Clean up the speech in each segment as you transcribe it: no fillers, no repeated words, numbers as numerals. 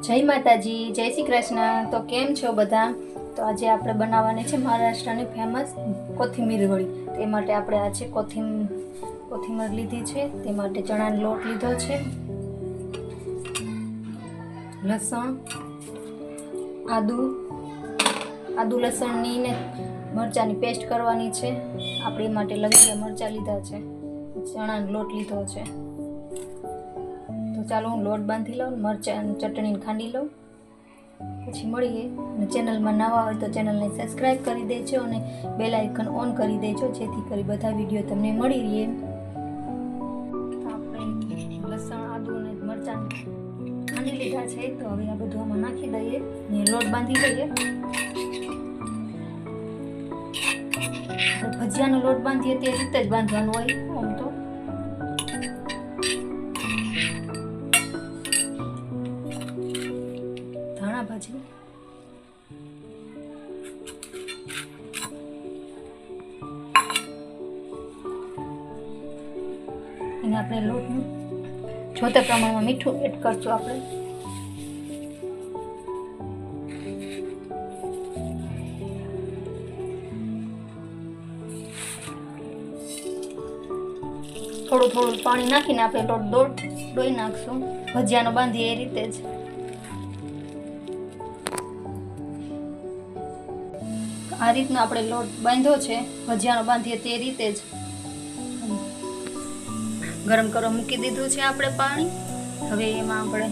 જય માતાજી, જય શ્રી કૃષ્ણ। તો કેમ છો બધા? તો આજે આપણે બનાવવાની છે મહારાષ્ટ્રની ફેમસ કોથમીર વડી। તે માટે આપણે આજે કોથમીર લીધી છે, તે માટે ચણાનો લોટ લીધો છે, લસણ, આદુ લસણની ને મરચાંની પેસ્ટ કરવાની છે। આપણે માટે લવિંગના મરચાં લીધા છે, ચણાનો લોટ લીધો છે। તો ચાલો હું લોટ બાંધી લઉં, મરચાં ચટણીને ખાંડી લઉં, પછી મળીએ। અને ચેનલમાં નવા હોય તો ચેનલને સબસ્ક્રાઈબ કરી દેજો અને બેલ આઇકન ઓન કરી દેજો, જેથી કરી બધા વિડીયો તમને મળી રહે। આપણે લસણ, આદુ અને મરચાં ખાંડી લીધા છે, તો હવે આ બધું આમાં નાખી દઈએ ને લોટ બાંધી લઈએ। ભજીયાનો લોટ બાંધીએ તે રીતે જ બાંધવાનો હોય આમ તો। ધાણા ભાજી, અને આપણે લોટનું જોતા પ્રમાણમાં મીઠું એડ કરશું આપણે। થોડું પાણી નાખીને આપણે લોટ ડોઈ નાખશું, ભજીયાનો બાંધીએ એ રીતે જ। આ રીતનો આપણે લોટ બાંધ્યો છે, ભજીયાનો બાંધીએ તે રીતે જ। ગરમ કરવા મૂકી દીધું છે આપણે પાણી, હવે એમાં આપણે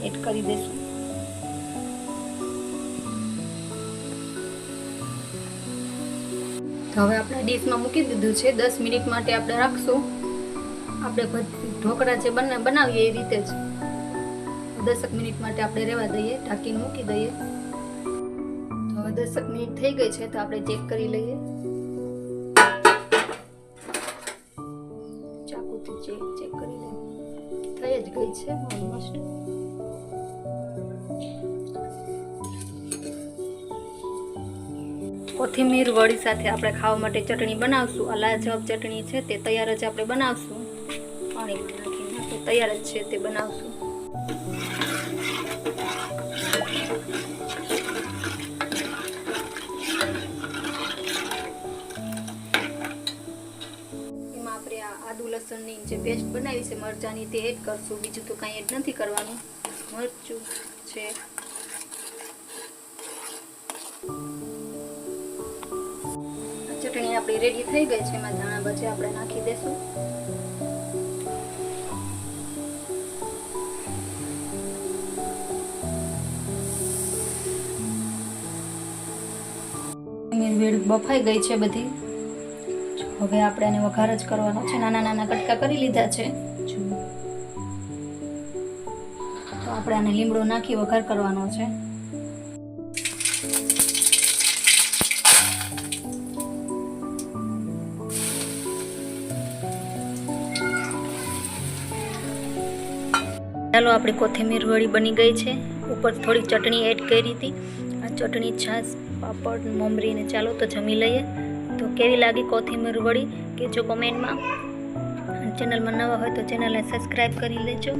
એડ કરી દઈશું। તો હવે આપણે ડીશમાં મૂકી દીધું છે, 10 મિનિટ માટે આપણે રાખશું। આપણે ઢોકળા જે બનાવીએ એ રીતે જ 10 મિનિટ માટે આપણે રહેવા દઈએ, ઢાંકીને મૂકી દઈએ। તો હવે 10 મિનિટ થઈ ગઈ છે, તો આપણે ચેક કરી લઈએ, ચાકુથી ચેક કરી લઈએ, થઈ જ ગઈ છે ઓલમોસ્ટ। કોથમીર વડી સાથે આપણે ખાવા માટે ચટણી બનાવશું। આ લાજવાબ ચટણી છે, તે તૈયાર જ આપણે બનાવશું, પાણી નાખીને આપણે તૈયાર જ છે તે બનાવશું। એમાં આપણે આ આદુ લસણની જે પેસ્ટ બનાવી છે મરચાંની, તે એડ કરશું, બીજું તો કાંઈ એડ નથી કરવાનું। મરચું છે, ચટણી આપણી રેડી થઈ ગઈ છે, એમાં ધાણા ભાજી આપણે નાખી દેશું। વેળ બફાઈ ગઈ છે બધી, હવે આપણે એને વઘાર જ કરવાનો છે। નાના કટકા કરી લીધા છે, તો આપણે આને લીમડો નાખી વઘાર કરવાનો છે। ચાલો આપણી કોથમીર વડી બની ગઈ છે, ઉપર થોડી ચટણી એડ કરી હતી। આ ચટણી, છાશ, પાપડ, મમરીને ચાલો તો જમી લઈએ। તો કેવી લાગી કોથમીર વડી કહેજો કોમેન્ટમાં। ચેનલમાં નવા હોય તો ચેનલને સબસ્ક્રાઈબ કરી લેજો।